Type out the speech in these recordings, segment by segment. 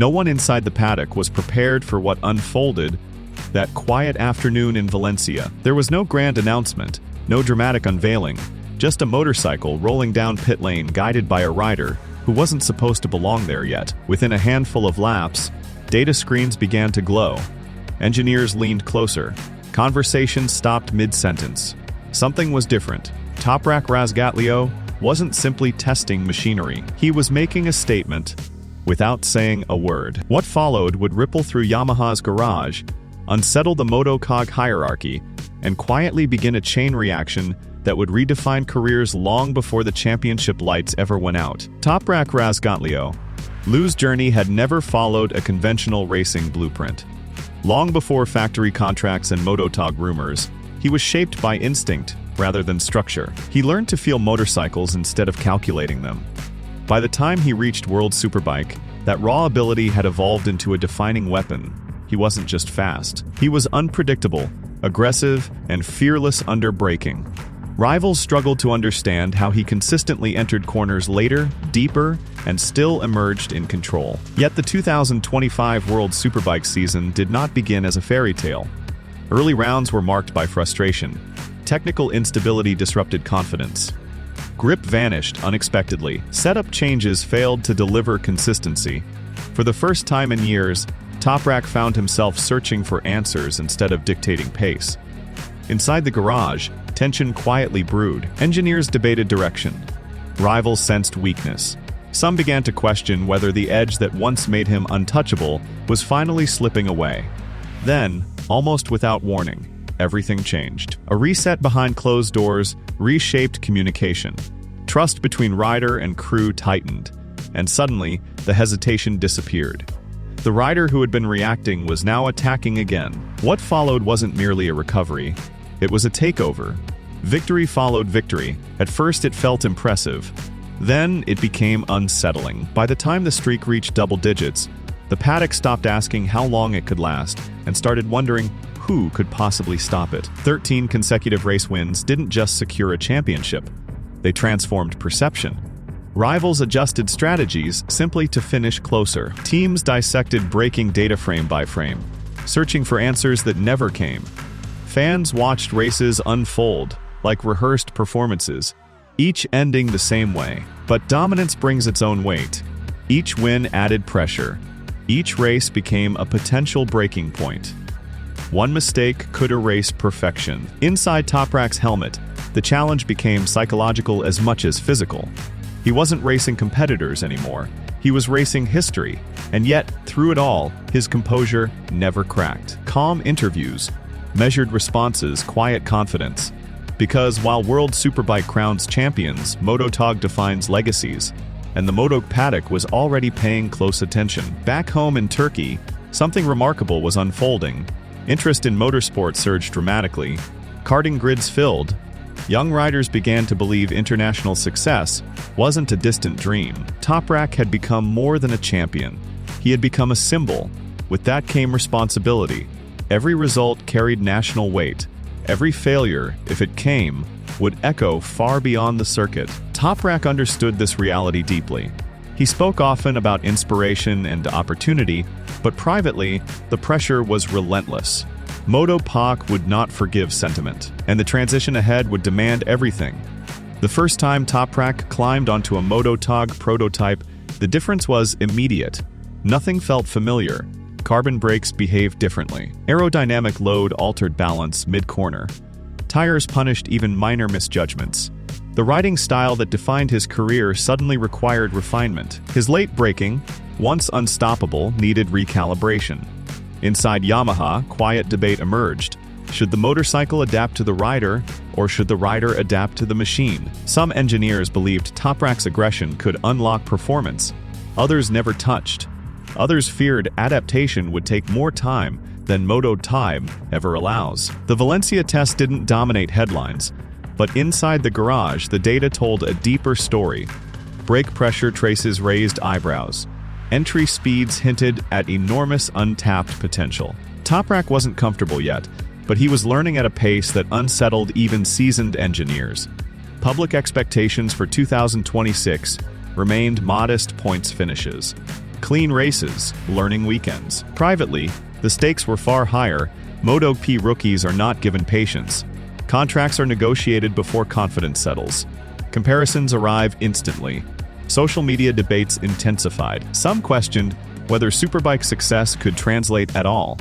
No one inside the paddock was prepared for what unfolded that quiet afternoon in Valencia. There was no grand announcement, no dramatic unveiling, just a motorcycle rolling down pit lane guided by a rider who wasn't supposed to belong there yet. Within a handful of laps, data screens began to glow. Engineers leaned closer. Conversation stopped mid-sentence. Something was different. Toprak Razgatlıoğlu wasn't simply testing machinery. He was making a statement without saying a word. What followed would ripple through Yamaha's garage, unsettle the MotoGP hierarchy, and quietly begin a chain reaction that would redefine careers long before the championship lights ever went out. Toprak Razgatlıoğlu's journey had never followed a conventional racing blueprint. Long before factory contracts and MotoGP rumors, he was shaped by instinct rather than structure. He learned to feel motorcycles instead of calculating them. By the time he reached World Superbike, that raw ability had evolved into a defining weapon. He wasn't just fast. He was unpredictable, aggressive, and fearless under braking. Rivals struggled to understand how he consistently entered corners later, deeper, and still emerged in control. Yet the 2025 World Superbike season did not begin as a fairy tale. Early rounds were marked by frustration. Technical instability disrupted confidence. Grip vanished unexpectedly. Setup changes failed to deliver consistency. For the first time in years, Toprak found himself searching for answers instead of dictating pace. Inside the garage, tension quietly brewed. Engineers debated direction. Rivals sensed weakness. Some began to question whether the edge that once made him untouchable was finally slipping away. Then, almost without warning, everything changed. A reset behind closed doors reshaped communication. Trust between rider and crew tightened, and suddenly, the hesitation disappeared. The rider who had been reacting was now attacking again. What followed wasn't merely a recovery, it was a takeover. Victory followed victory. At first it felt impressive. Then it became unsettling. By the time the streak reached double digits, the paddock stopped asking how long it could last and started wondering who could possibly stop it. 13 consecutive race wins didn't just secure a championship. They transformed perception. Rivals adjusted strategies simply to finish closer. Teams dissected braking data frame by frame, searching for answers that never came. Fans watched races unfold like rehearsed performances, each ending the same way. But dominance brings its own weight. Each win added pressure. Each race became a potential breaking point. One mistake could erase perfection. Inside Toprak's helmet, the challenge became psychological as much as physical. He wasn't racing competitors anymore. He was racing history. And yet, through it all, his composure never cracked. Calm interviews, measured responses, quiet confidence. Because while World Superbike crowns champions, MotoGP defines legacies, and the Moto paddock was already paying close attention. Back home in Turkey, something remarkable was unfolding. Interest in motorsport surged dramatically. Karting grids filled. Young riders began to believe international success wasn't a distant dream. Toprak had become more than a champion. He had become a symbol. With that came responsibility. Every result carried national weight. Every failure, if it came, would echo far beyond the circuit. Toprak understood this reality deeply. He spoke often about inspiration and opportunity, but privately, the pressure was relentless. MotoGP would not forgive sentiment, and the transition ahead would demand everything. The first time Toprak climbed onto a MotoGP prototype, the difference was immediate. Nothing felt familiar. Carbon brakes behaved differently. Aerodynamic load altered balance mid-corner. Tires punished even minor misjudgments. The riding style that defined his career suddenly required refinement. His late braking, once unstoppable, needed recalibration. Inside Yamaha, quiet debate emerged. Should the motorcycle adapt to the rider, or should the rider adapt to the machine? Some engineers believed Toprak's aggression could unlock performance. Others never touched. Others feared adaptation would take more time than MotoGP ever allows. The Valencia test didn't dominate headlines, but inside the garage, the data told a deeper story. Brake pressure traces raised eyebrows. Entry speeds hinted at enormous untapped potential. Toprak wasn't comfortable yet, but he was learning at a pace that unsettled even seasoned engineers. Public expectations for 2026 remained modest points finishes. Clean races, learning weekends. Privately, the stakes were far higher. MotoGP rookies are not given patience. Contracts are negotiated before confidence settles. Comparisons arrive instantly. Social media debates intensified. Some questioned whether Superbike's success could translate at all.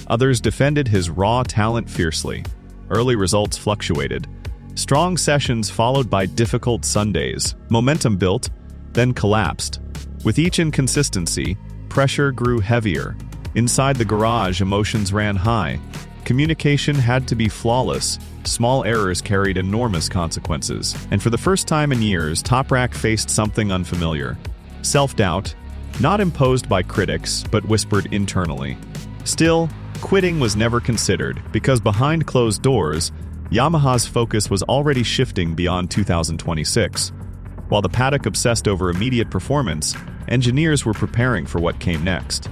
Others defended his raw talent fiercely. Early results fluctuated. Strong sessions followed by difficult Sundays. Momentum built, then collapsed. With each inconsistency, pressure grew heavier. Inside the garage, emotions ran high. Communication had to be flawless. Small errors carried enormous consequences. And for the first time in years, Toprak faced something unfamiliar. Self-doubt, not imposed by critics, but whispered internally. Still, quitting was never considered, because behind closed doors, Yamaha's focus was already shifting beyond 2026. While the paddock obsessed over immediate performance, engineers were preparing for what came next.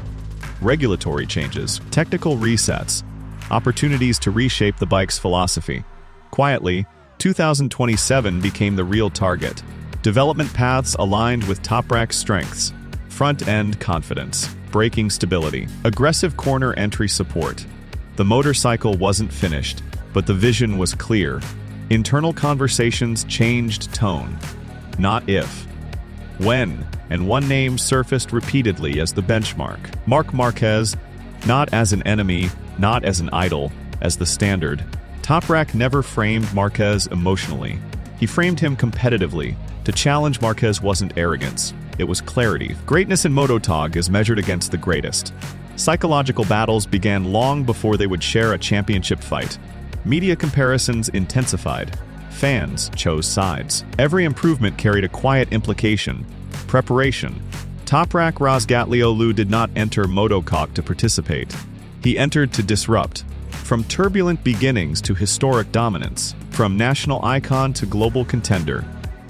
Regulatory changes, technical resets, opportunities to reshape the bike's philosophy. Quietly, 2027 became the real target. Development paths aligned with Toprak's strengths: front-end confidence, braking stability, aggressive corner entry support. The motorcycle wasn't finished, but the vision was clear. Internal conversations changed tone. Not if, when, and one name surfaced repeatedly as the benchmark. Marc Marquez, not as an enemy, not as an idol, as the standard. Toprak never framed Marquez emotionally. He framed him competitively. To challenge Marquez wasn't arrogance, it was clarity. Greatness in MotoGP is measured against the greatest. Psychological battles began long before they would share a championship fight. Media comparisons intensified. Fans chose sides. Every improvement carried a quiet implication: preparation. Toprak Razgatlıoğlu did not enter MotoGP to participate. He entered to disrupt. From turbulent beginnings to historic dominance, from national icon to global contender,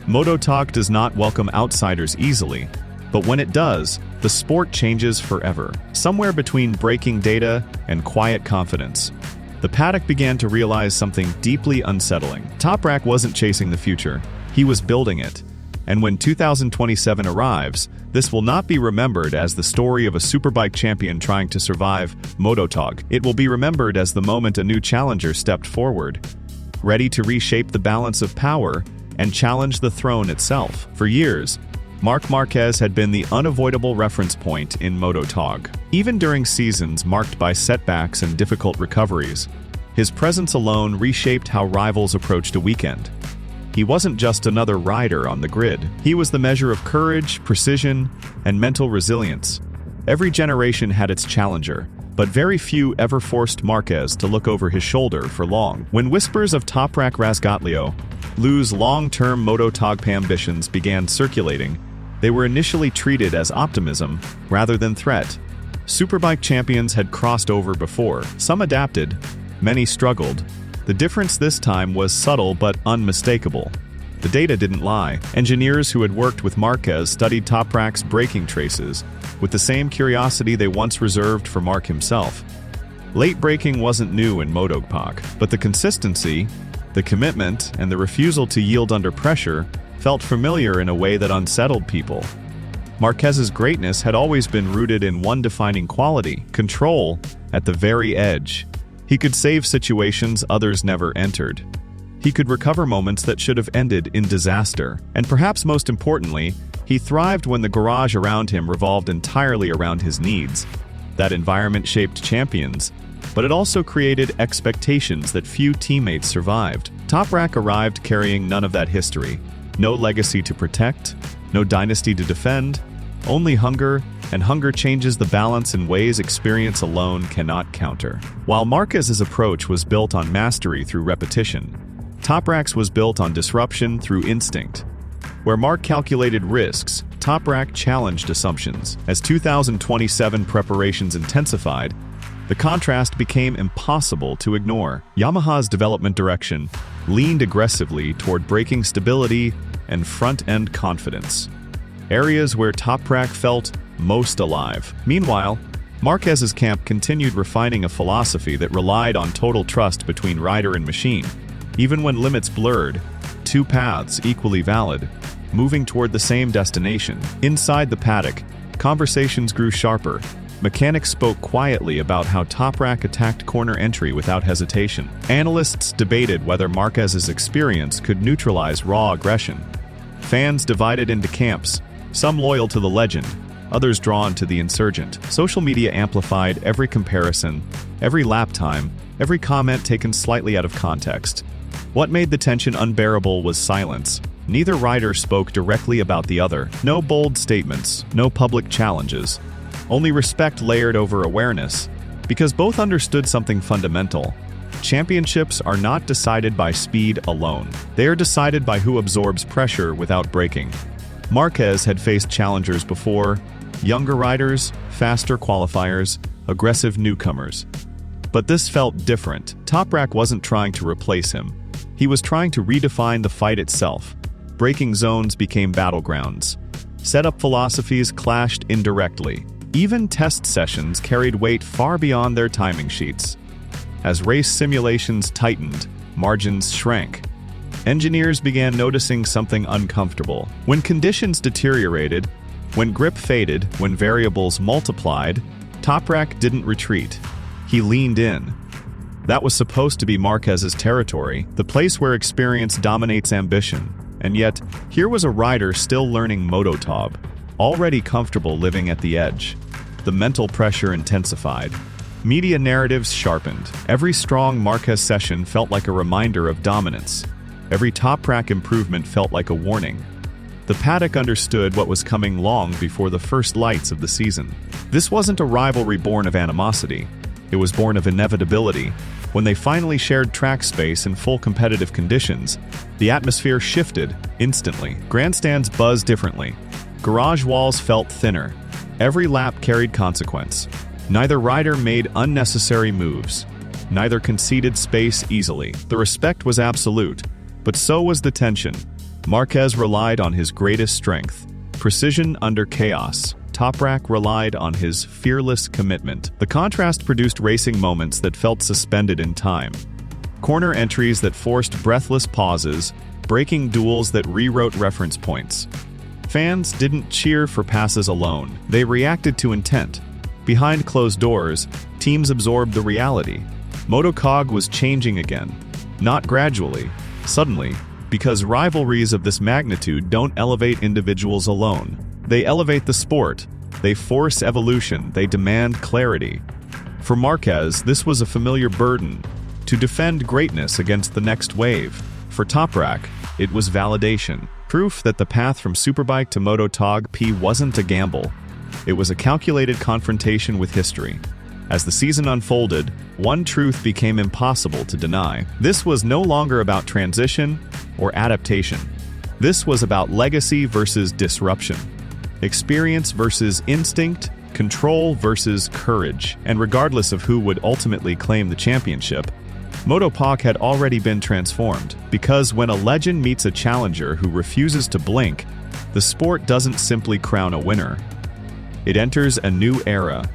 MotoGP does not welcome outsiders easily, but when it does, the sport changes forever. Somewhere between breaking data and quiet confidence, the paddock began to realize something deeply unsettling. Toprak wasn't chasing the future, he was building it. And when 2027 arrives, this will not be remembered as the story of a Superbike champion trying to survive MotoGP. It will be remembered as the moment a new challenger stepped forward, ready to reshape the balance of power and challenge the throne itself. For years, Marc Marquez had been the unavoidable reference point in MotoGP. Even during seasons marked by setbacks and difficult recoveries, his presence alone reshaped how rivals approached a weekend. He wasn't just another rider on the grid. He was the measure of courage, precision, and mental resilience. Every generation had its challenger, but very few ever forced Marquez to look over his shoulder for long. When whispers of Toprak Razgatlıoğlu's long-term MotoGP ambitions began circulating, they were initially treated as optimism rather than threat. Superbike champions had crossed over before. Some adapted, many struggled. The difference this time was subtle but unmistakable. The data didn't lie. Engineers who had worked with Marquez studied Toprak's braking traces with the same curiosity they once reserved for Marc himself. Late braking wasn't new in MotoGP, but the consistency, the commitment, and the refusal to yield under pressure felt familiar in a way that unsettled people. Marquez's greatness had always been rooted in one defining quality: control at the very edge. He could save situations others never entered. He could recover moments that should have ended in disaster. And perhaps most importantly, he thrived when the garage around him revolved entirely around his needs. That environment shaped champions, but it also created expectations that few teammates survived. Toprak arrived carrying none of that history. No legacy to protect, no dynasty to defend, only hunger, and hunger changes the balance in ways experience alone cannot counter. While Marquez's approach was built on mastery through repetition, Toprak's was built on disruption through instinct. Where Marc calculated risks, Toprak challenged assumptions. As 2027 preparations intensified, the contrast became impossible to ignore. Yamaha's development direction leaned aggressively toward braking stability and front-end confidence, areas where Toprak felt most alive. Meanwhile, Marquez's camp continued refining a philosophy that relied on total trust between rider and machine. Even when limits blurred, two paths equally valid, moving toward the same destination. Inside the paddock, Conversations grew sharper. Mechanics spoke quietly about how Toprak attacked corner entry without hesitation. Analysts debated whether Marquez's experience could neutralize raw aggression. Fans divided into camps, some loyal to the legend, others drawn to the insurgent. Social media amplified every comparison, every lap time, every comment taken slightly out of context. What made the tension unbearable was silence. Neither rider spoke directly about the other. No bold statements, no public challenges. Only respect layered over awareness, because both understood something fundamental. Championships are not decided by speed alone. They are decided by who absorbs pressure without breaking. Marquez had faced challengers before: younger riders, faster qualifiers, aggressive newcomers. But this felt different. Toprak wasn't trying to replace him. He was trying to redefine the fight itself. Braking zones became battlegrounds. Setup philosophies clashed indirectly. Even test sessions carried weight far beyond their timing sheets. As race simulations tightened, margins shrank. Engineers began noticing something uncomfortable. When conditions deteriorated, when grip faded, when variables multiplied, Toprak didn't retreat. He leaned in. That was supposed to be Marquez's territory, the place where experience dominates ambition. And yet, here was a rider still learning MotoGP, already comfortable living at the edge. The mental pressure intensified. Media narratives sharpened. Every strong Marquez session felt like a reminder of dominance. Every Toprak improvement felt like a warning. The paddock understood what was coming long before the first lights of the season. This wasn't a rivalry born of animosity. It was born of inevitability. When they finally shared track space in full competitive conditions, the atmosphere shifted instantly. Grandstands buzzed differently. Garage walls felt thinner. Every lap carried consequence. Neither rider made unnecessary moves. Neither conceded space easily. The respect was absolute, but so was the tension. Marquez relied on his greatest strength, precision under chaos. Toprak relied on his fearless commitment. The contrast produced racing moments that felt suspended in time. Corner entries that forced breathless pauses, braking duels that rewrote reference points. Fans didn't cheer for passes alone. They reacted to intent. Behind closed doors, teams absorbed the reality. MotoGP was changing again. Not gradually, suddenly, because rivalries of this magnitude don't elevate individuals alone. They elevate the sport. They force evolution. They demand clarity. For Marquez, this was a familiar burden, to defend greatness against the next wave. For Toprak, it was validation. Proof that the path from Superbike to MotoGP wasn't a gamble. It was a calculated confrontation with history. As the season unfolded, one truth became impossible to deny. This was no longer about transition or adaptation. This was about legacy versus disruption. Experience versus instinct, control versus courage. And regardless of who would ultimately claim the championship, MotoGP had already been transformed, because when a legend meets a challenger who refuses to blink, the sport doesn't simply crown a winner. It enters a new era,